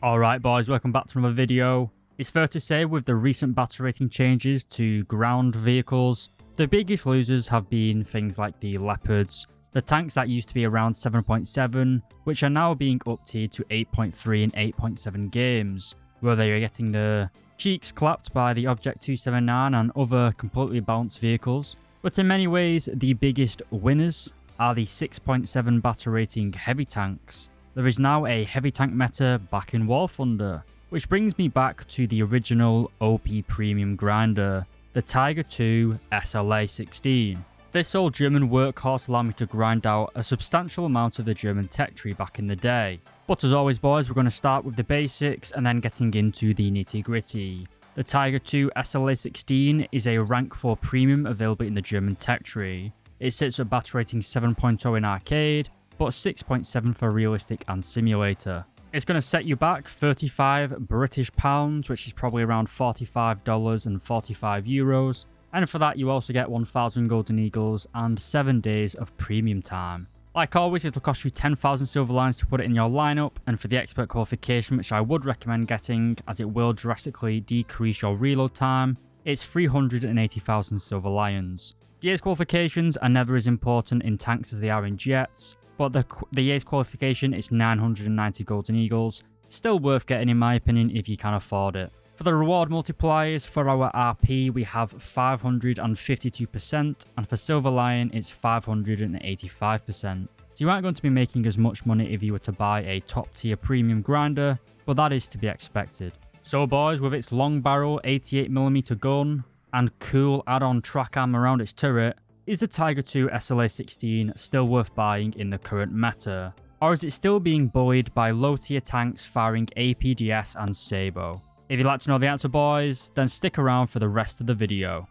Alright boys, welcome back to another video. It's fair to say with the recent battle rating changes to ground vehicles, the biggest losers have been things like the Leopards, the tanks that used to be around 7.7, which are now being up-tiered to 8.3 and 8.7 games, where they are getting the cheeks clapped by the Object 279 and other completely balanced vehicles. But in many ways, the biggest winners are the 6.7 battle rating heavy tanks. There is now a heavy tank meta back in War Thunder, which brings me back to the original OP premium grinder, the Tiger II SLA 16. This old German workhorse allowed me to grind out a substantial amount of the German tech tree back in the day. But as always boys, we're going to start with the basics and then getting into the nitty gritty. The Tiger II SLA 16 is a rank 4 premium available in the German tech tree. It sits at battle rating 7.0 in arcade, but 6.7 for realistic and simulator. It's going to set you back 35 British pounds, which is probably around $45 and 45 euros. And for that, you also get 1,000 golden eagles and 7 days of premium time. Like always, it'll cost you 10,000 silver lions to put it in your lineup, and for the expert qualification, which I would recommend getting as it will drastically decrease your reload time, it's 380,000 silver lions. The ace qualifications are never as important in tanks as they are in jets, but the ace qualification is 990 golden eagles, still worth getting in my opinion if you can afford it. For the reward multipliers, for our RP we have 552%, and for Silver Lion it's 585%. So you aren't going to be making as much money if you were to buy a top tier premium grinder, but that is to be expected. So boys, with its long barrel 88mm gun and cool add-on track arm around its turret, is the Tiger II SLA 16 still worth buying in the current meta? Or is it still being bullied by low tier tanks firing APDS and SAKO? If you'd like to know the answer boys, then stick around for the rest of the video.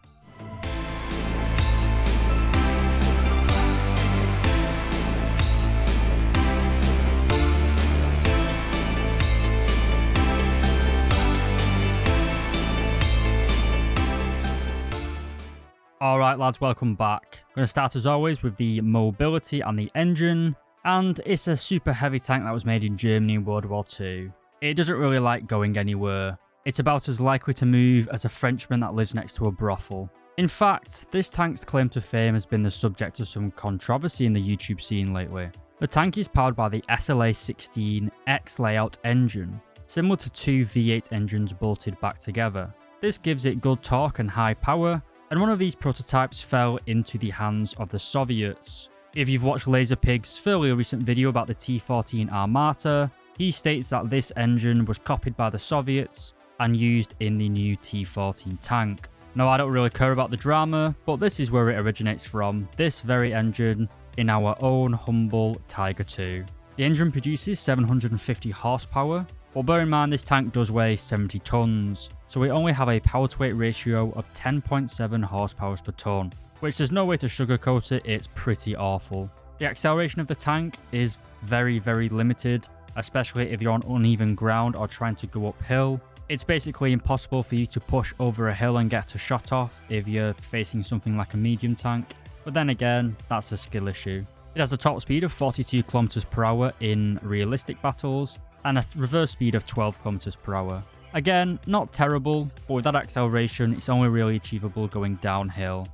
Alright lads, welcome back. I'm going to start as always with the mobility and the engine. And it's a super heavy tank that was made in Germany in World War II. It doesn't really like going anywhere. It's about as likely to move as a Frenchman that lives next to a brothel. In fact, this tank's claim to fame has been the subject of some controversy in the YouTube scene lately. The tank is powered by the SLA 16 X Layout engine, similar to two V8 engines bolted back together. This gives it good torque and high power, and one of these prototypes fell into the hands of the Soviets. If you've watched LaserPig's fairly recent video about the T-14 Armata, he states that this engine was copied by the Soviets and used in the new T-14 tank. Now I don't really care about the drama, but this is where it originates from, this very engine in our own humble Tiger II. The engine produces 750 horsepower, but bear in mind this tank does weigh 70 tons, so we only have a power to weight ratio of 10.7 horsepower per ton, which there's no way to sugarcoat it, it's pretty awful. The acceleration of the tank is very limited, especially if you're on uneven ground or trying to go uphill. It's basically impossible for you to push over a hill and get a shot off if you're facing something like a medium tank, but then again, that's a skill issue. It has a top speed of 42 km per hour in realistic battles, and a reverse speed of 12 km per hour. Again, not terrible, but with that acceleration, it's only really achievable going downhill.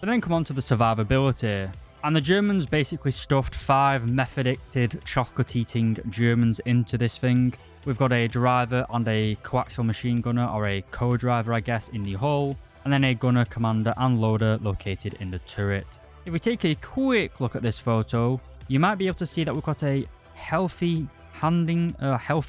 But then come on to the survivability. And the Germans basically stuffed 5 method-acted chocolate-eating Germans into this thing. We've got a driver and a coaxial machine gunner, or a co-driver I guess, in the hull, and then a gunner, commander and loader located in the turret. If we take a quick look at this photo, you might be able to see that we've got a healthy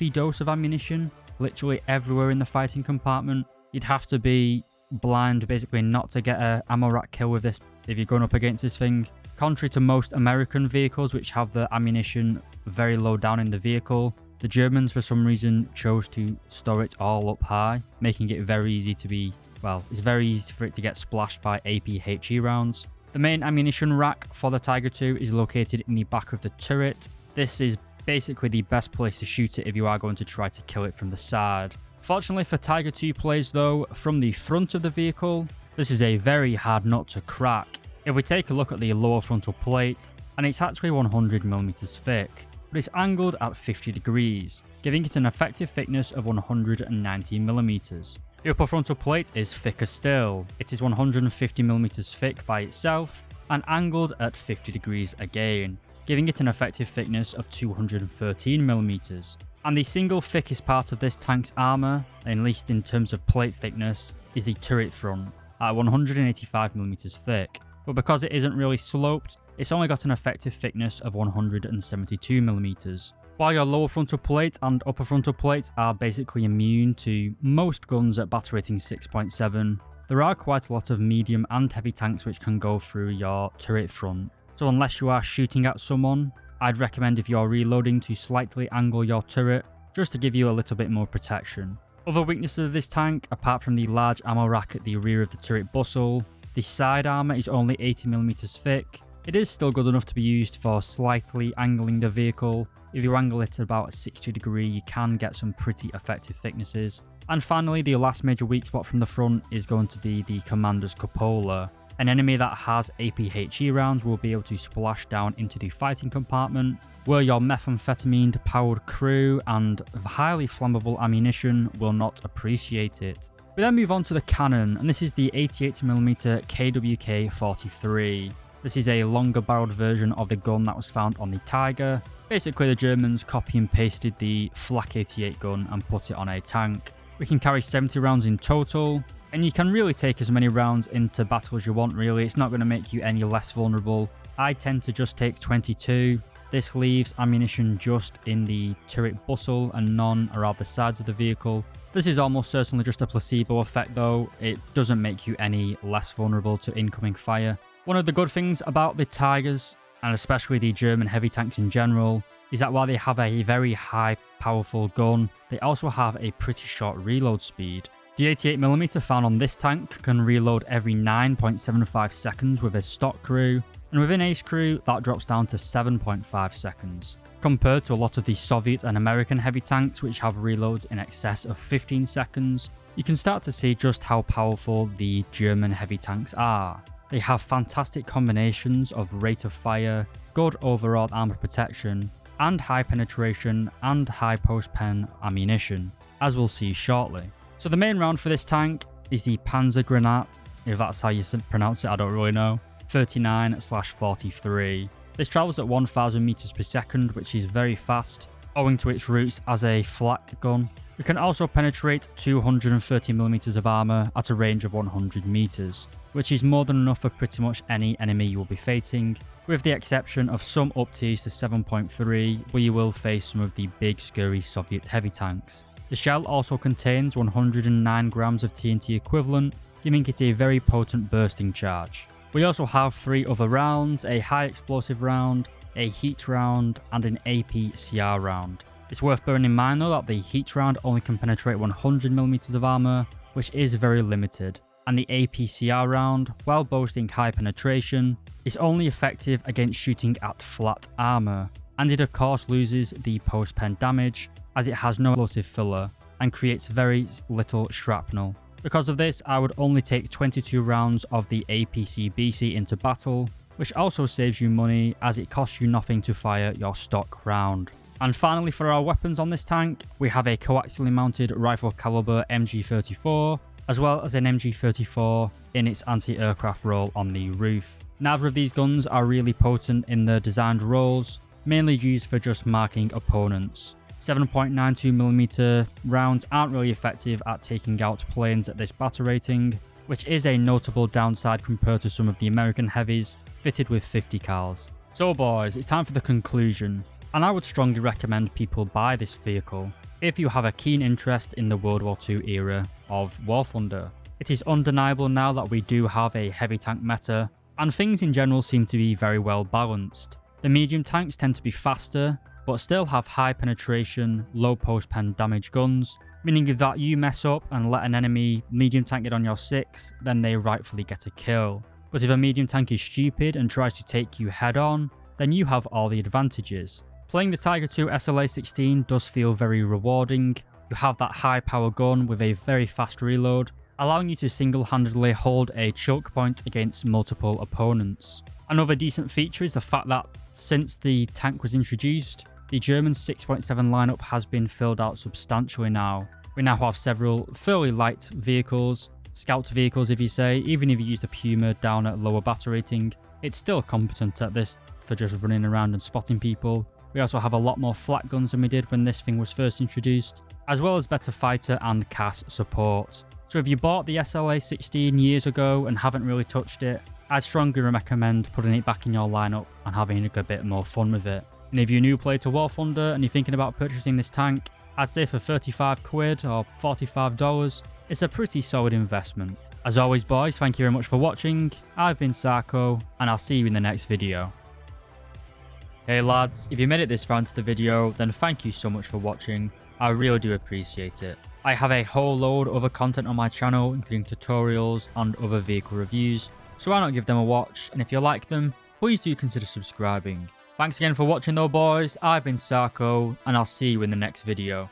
dose of ammunition literally everywhere in the fighting compartment. You'd have to be blind basically not to get a ammo rack kill with this if you're going up against this thing. Contrary to most American vehicles which have the ammunition very low down in the vehicle, the Germans for some reason chose to store it all up high, making it very easy to be, well, it's very easy for it to get splashed by APHE rounds. The main ammunition rack for the Tiger II is located in the back of the turret. This is basically the best place to shoot it if you are going to try to kill it from the side. Fortunately for Tiger II players though, from the front of the vehicle, this is a very hard nut to crack. If we take a look at the lower frontal plate, and it's actually 100mm thick, but but it's angled at 50 degrees, giving it an effective thickness of 190mm. The upper frontal plate is thicker still. It is 150mm thick by itself and angled at 50 degrees again, giving it an effective thickness of 213mm. And the single thickest part of this tank's armour, at least in terms of plate thickness, is the turret front at 185mm thick. But because it isn't really sloped, it's only got an effective thickness of 172mm. While your lower frontal plate and upper frontal plate are basically immune to most guns at battle rating 6.7, there are quite a lot of medium and heavy tanks which can go through your turret front. So unless you are shooting at someone, I'd recommend if you're reloading to slightly angle your turret, just to give you a little bit more protection. Other weaknesses of this tank, apart from the large ammo rack at the rear of the turret bustle, the side armour is only 80mm thick. It is still good enough to be used for slightly angling the vehicle. If you angle it at about 60 degrees, you can get some pretty effective thicknesses. And finally, the last major weak spot from the front is going to be the commander's cupola. An enemy that has APHE rounds will be able to splash down into the fighting compartment, where your methamphetamine powered crew and highly flammable ammunition will not appreciate it. We then move on to the cannon, and this is the 88mm KWK-43. This is a longer barreled version of the gun that was found on the Tiger. Basically, the Germans copy and pasted the Flak 88 gun and put it on a tank. We can carry 70 rounds in total, and you can really take as many rounds into battle as you want really. It's not going to make you any less vulnerable. I tend to just take 22. This leaves ammunition just in the turret bustle and none around the sides of the vehicle. This is almost certainly just a placebo effect though. It doesn't make you any less vulnerable to incoming fire. One of the good things about the Tigers, and especially the German heavy tanks in general, is that while they have a very high powerful gun, they also have a pretty short reload speed. The 88mm found on this tank can reload every 9.75 seconds with a stock crew, and with an ace crew that drops down to 7.5 seconds. Compared to a lot of the Soviet and American heavy tanks which have reloads in excess of 15 seconds, you can start to see just how powerful the German heavy tanks are. They have fantastic combinations of rate of fire, good overall armor protection, and high penetration and high post-pen ammunition, as we'll see shortly. So the main round for this tank is the Panzergranat, if that's how you pronounce it, I don't really know, 39/43. This travels at 1000 meters per second, which is very fast, owing to its roots as a flak gun. It can also penetrate 230mm of armor at a range of 100 meters, which is more than enough for pretty much any enemy you will be facing, with the exception of some up tiers to 7.3, where you will face some of the big scary Soviet heavy tanks. The shell also contains 109 grams of TNT equivalent, giving it a very potent bursting charge. We also have 3 other rounds, a high explosive round, a heat round, and an APCR round. It's worth bearing in mind though that the heat round only can penetrate 100mm of armor, which is very limited, and the APCR round, while boasting high penetration, is only effective against shooting at flat armor, and it of course loses the post-pen damage as it has no explosive filler and creates very little shrapnel. Because of this, I would only take 22 rounds of the APC-BC into battle, which also saves you money as it costs you nothing to fire your stock round. And finally, for our weapons on this tank, we have a coaxially mounted rifle caliber MG34, as well as an MG34 in its anti-aircraft role on the roof. Neither of these guns are really potent in their designed roles, mainly used for just marking opponents. 7.92mm rounds aren't really effective at taking out planes at this battle rating, which is a notable downside compared to some of the American heavies fitted with 50 cals. So boys, it's time for the conclusion, and I would strongly recommend people buy this vehicle if you have a keen interest in the World War II era of War Thunder. It is undeniable now that we do have a heavy tank meta, and things in general seem to be very well balanced. The medium tanks tend to be faster, but still have high penetration, low post-pen damage guns, meaning if that you mess up and let an enemy medium tank get on your 6, then they rightfully get a kill. But if a medium tank is stupid and tries to take you head on, then you have all the advantages. Playing the Tiger II SLA-16 does feel very rewarding. You have that high power gun with a very fast reload, allowing you to single-handedly hold a choke point against multiple opponents. Another decent feature is the fact that since the tank was introduced, the German 6.7 lineup has been filled out substantially now. We now have several fairly light vehicles, scout vehicles if you say, even if you use the Puma down at lower battle rating, it's still competent at this for just running around and spotting people. We also have a lot more flat guns than we did when this thing was first introduced, as well as better fighter and CAS support. So if you bought the SLA 16 years ago and haven't really touched it, I'd strongly recommend putting it back in your lineup and having a bit more fun with it. And if you're a new player to War Thunder and you're thinking about purchasing this tank, I'd say for 35 quid or $45, it's a pretty solid investment. As always boys, thank you very much for watching. I've been SAKO, and I'll see you in the next video. Hey lads, if you made it this far into the video, then thank you so much for watching. I really do appreciate it. I have a whole load of other content on my channel, including tutorials and other vehicle reviews, so why not give them a watch, and if you like them, please do consider subscribing. Thanks again for watching though boys, I've been SAKO, and I'll see you in the next video.